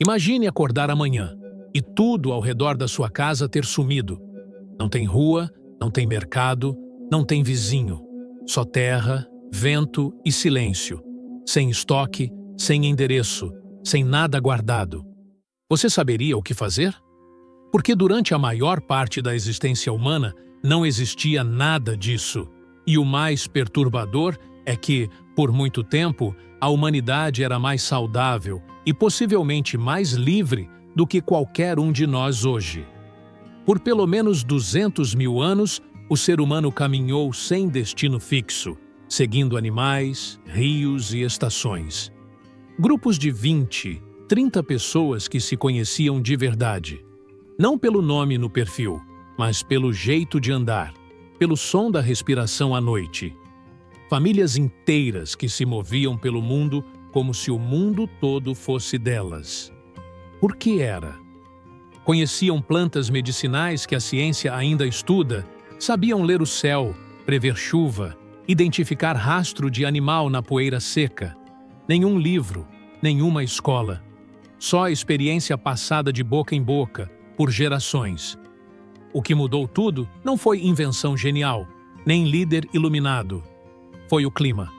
Imagine acordar amanhã e tudo ao redor da sua casa ter sumido. Não tem rua, não tem mercado, não tem vizinho. Só terra, vento e silêncio. Sem estoque, sem endereço, sem nada guardado. Você saberia o que fazer? Porque durante a maior parte da existência humana não existia nada disso. E o mais perturbador é que, por muito tempo, a humanidade era mais saudável e possivelmente mais livre do que qualquer um de nós hoje. Por pelo menos 200 mil anos, o ser humano caminhou sem destino fixo, seguindo animais, rios e estações. Grupos de 20, 30 pessoas que se conheciam de verdade. Não pelo nome no perfil, mas pelo jeito de andar, pelo som da respiração à noite. Famílias inteiras que se moviam pelo mundo como se o mundo todo fosse delas. Por que era? Conheciam plantas medicinais que a ciência ainda estuda, sabiam ler o céu, prever chuva, identificar rastro de animal na poeira seca. Nenhum livro, nenhuma escola. Só a experiência passada de boca em boca, por gerações. O que mudou tudo não foi invenção genial, nem líder iluminado. Foi o clima.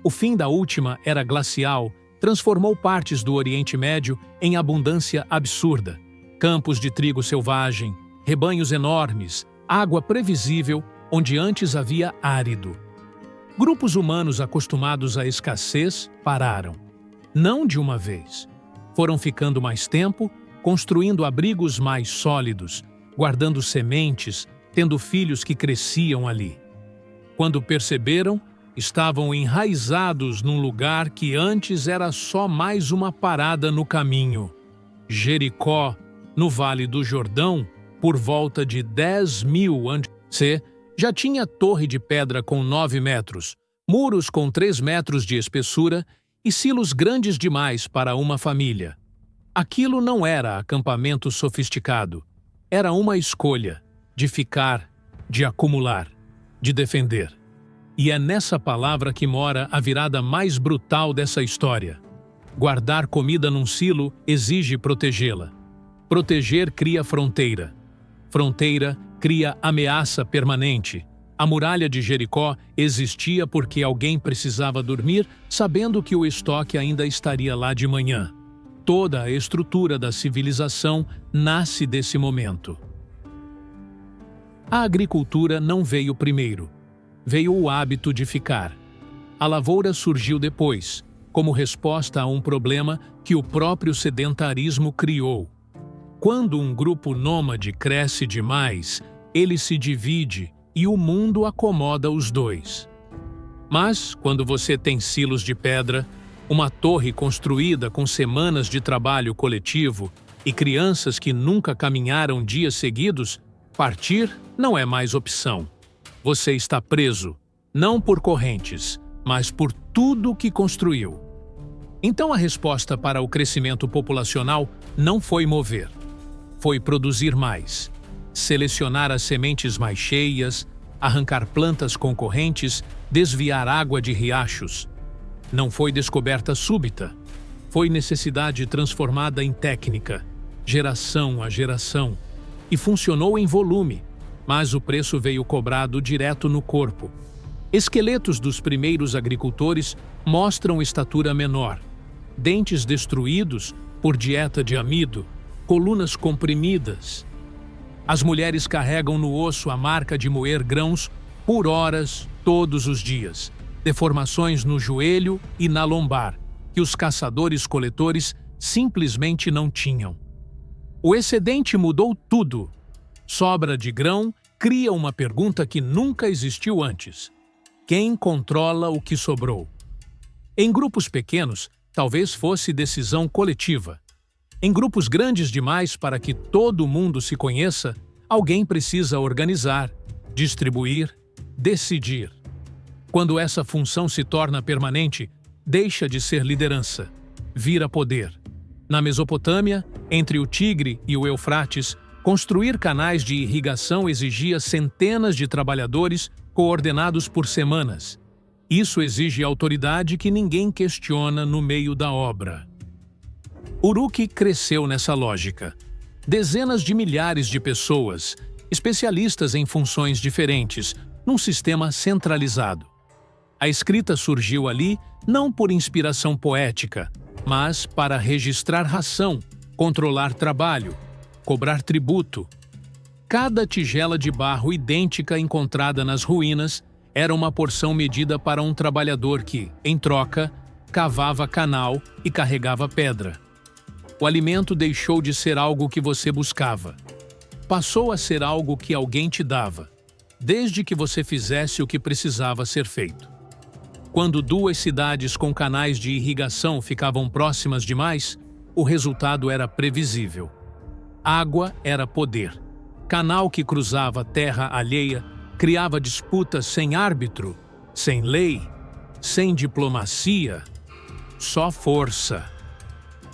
O fim da última era glacial transformou partes do Oriente Médio em abundância absurda. Campos de trigo selvagem, rebanhos enormes, água previsível onde antes havia árido. Grupos humanos acostumados à escassez pararam. Não de uma vez. Foram ficando mais tempo, construindo abrigos mais sólidos, guardando sementes, tendo filhos que cresciam ali. Quando perceberam, estavam enraizados num lugar que antes era só mais uma parada no caminho. Jericó, no Vale do Jordão, por volta de 10 mil a.C., já tinha torre de pedra com 9 metros, muros com 3 metros de espessura e silos grandes demais para uma família. Aquilo não era acampamento sofisticado. Era uma escolha de ficar, de acumular, de defender. E é nessa palavra que mora a virada mais brutal dessa história. Guardar comida num silo exige protegê-la. Proteger cria fronteira. Fronteira cria ameaça permanente. A muralha de Jericó existia porque alguém precisava dormir sabendo que o estoque ainda estaria lá de manhã. Toda a estrutura da civilização nasce desse momento. A agricultura não veio primeiro. Veio o hábito de ficar. A lavoura surgiu depois, como resposta a um problema que o próprio sedentarismo criou. Quando um grupo nômade cresce demais, ele se divide e o mundo acomoda os dois. Mas, quando você tem silos de pedra, uma torre construída com semanas de trabalho coletivo e crianças que nunca caminharam dias seguidos, partir não é mais opção. Você está preso, não por correntes, mas por tudo que construiu. Então a resposta para o crescimento populacional não foi mover. Foi produzir mais, selecionar as sementes mais cheias, arrancar plantas concorrentes, desviar água de riachos. Não foi descoberta súbita. Foi necessidade transformada em técnica, geração a geração, e funcionou em volume. Mas o preço veio cobrado direto no corpo. Esqueletos dos primeiros agricultores mostram estatura menor, dentes destruídos por dieta de amido, colunas comprimidas. As mulheres carregam no osso a marca de moer grãos por horas, todos os dias. Deformações no joelho e na lombar, que os caçadores-coletores simplesmente não tinham. O excedente mudou tudo. Sobra de grão cria uma pergunta que nunca existiu antes. Quem controla o que sobrou? Em grupos pequenos, talvez fosse decisão coletiva. Em grupos grandes demais para que todo mundo se conheça, alguém precisa organizar, distribuir, decidir. Quando essa função se torna permanente, deixa de ser liderança, vira poder. Na Mesopotâmia, entre o Tigre e o Eufrates, construir canais de irrigação exigia centenas de trabalhadores coordenados por semanas. Isso exige autoridade que ninguém questiona no meio da obra. Uruk cresceu nessa lógica. Dezenas de milhares de pessoas, especialistas em funções diferentes, num sistema centralizado. A escrita surgiu ali não por inspiração poética, mas para registrar ração, controlar trabalho, cobrar tributo. Cada tigela de barro idêntica encontrada nas ruínas era uma porção medida para um trabalhador que, em troca, cavava canal e carregava pedra. O alimento deixou de ser algo que você buscava. Passou a ser algo que alguém te dava, desde que você fizesse o que precisava ser feito. Quando duas cidades com canais de irrigação ficavam próximas demais, o resultado era previsível. Água era poder. Canal que cruzava terra alheia criava disputas sem árbitro, sem lei, sem diplomacia, só força.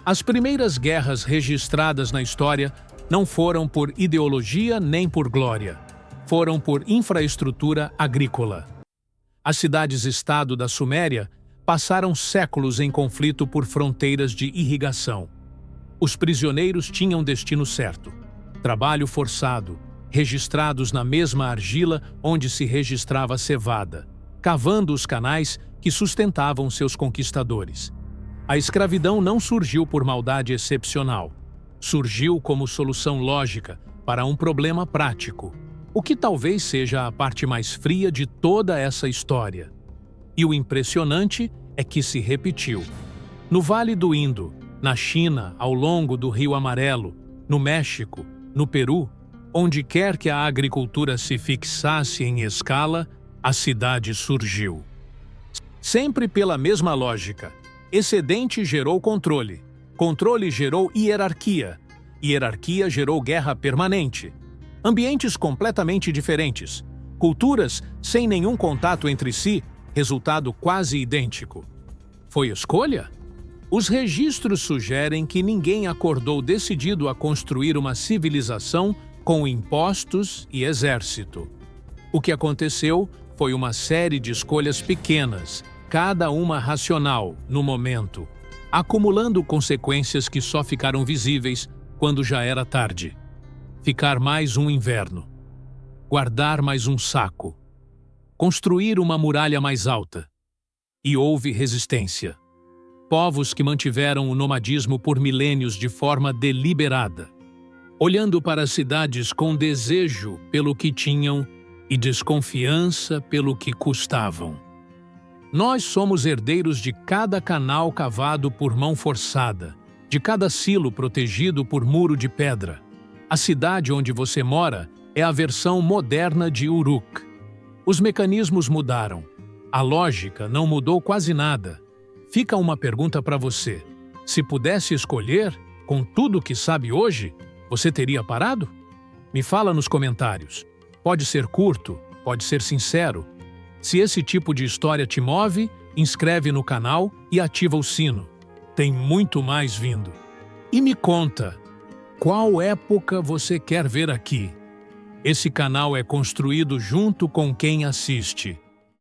As primeiras guerras registradas na história não foram por ideologia nem por glória. Foram por infraestrutura agrícola. As cidades-estado da Suméria passaram séculos em conflito por fronteiras de irrigação. Os prisioneiros tinham destino certo. Trabalho forçado, registrados na mesma argila onde se registrava a cevada, cavando os canais que sustentavam seus conquistadores. A escravidão não surgiu por maldade excepcional. Surgiu como solução lógica para um problema prático, o que talvez seja a parte mais fria de toda essa história. E o impressionante é que se repetiu. No Vale do Indo, na China, ao longo do Rio Amarelo, no México, no Peru, onde quer que a agricultura se fixasse em escala, a cidade surgiu. Sempre pela mesma lógica. Excedente gerou controle. Controle gerou hierarquia. Hierarquia gerou guerra permanente. Ambientes completamente diferentes. Culturas sem nenhum contato entre si, resultado quase idêntico. Foi escolha? Os registros sugerem que ninguém acordou decidido a construir uma civilização com impostos e exército. O que aconteceu foi uma série de escolhas pequenas, cada uma racional, no momento, acumulando consequências que só ficaram visíveis quando já era tarde. Ficar mais um inverno. Guardar mais um saco. Construir uma muralha mais alta. E houve resistência. Povos que mantiveram o nomadismo por milênios de forma deliberada, olhando para as cidades com desejo pelo que tinham e desconfiança pelo que custavam. Nós somos herdeiros de cada canal cavado por mão forçada, de cada silo protegido por muro de pedra. A cidade onde você mora é a versão moderna de Uruk. Os mecanismos mudaram. A lógica não mudou quase nada. Fica uma pergunta para você. Se pudesse escolher, com tudo o que sabe hoje, você teria parado? Me fala nos comentários. Pode ser curto, pode ser sincero. Se esse tipo de história te move, inscreve no canal e ativa o sino. Tem muito mais vindo. E me conta, qual época você quer ver aqui? Esse canal é construído junto com quem assiste.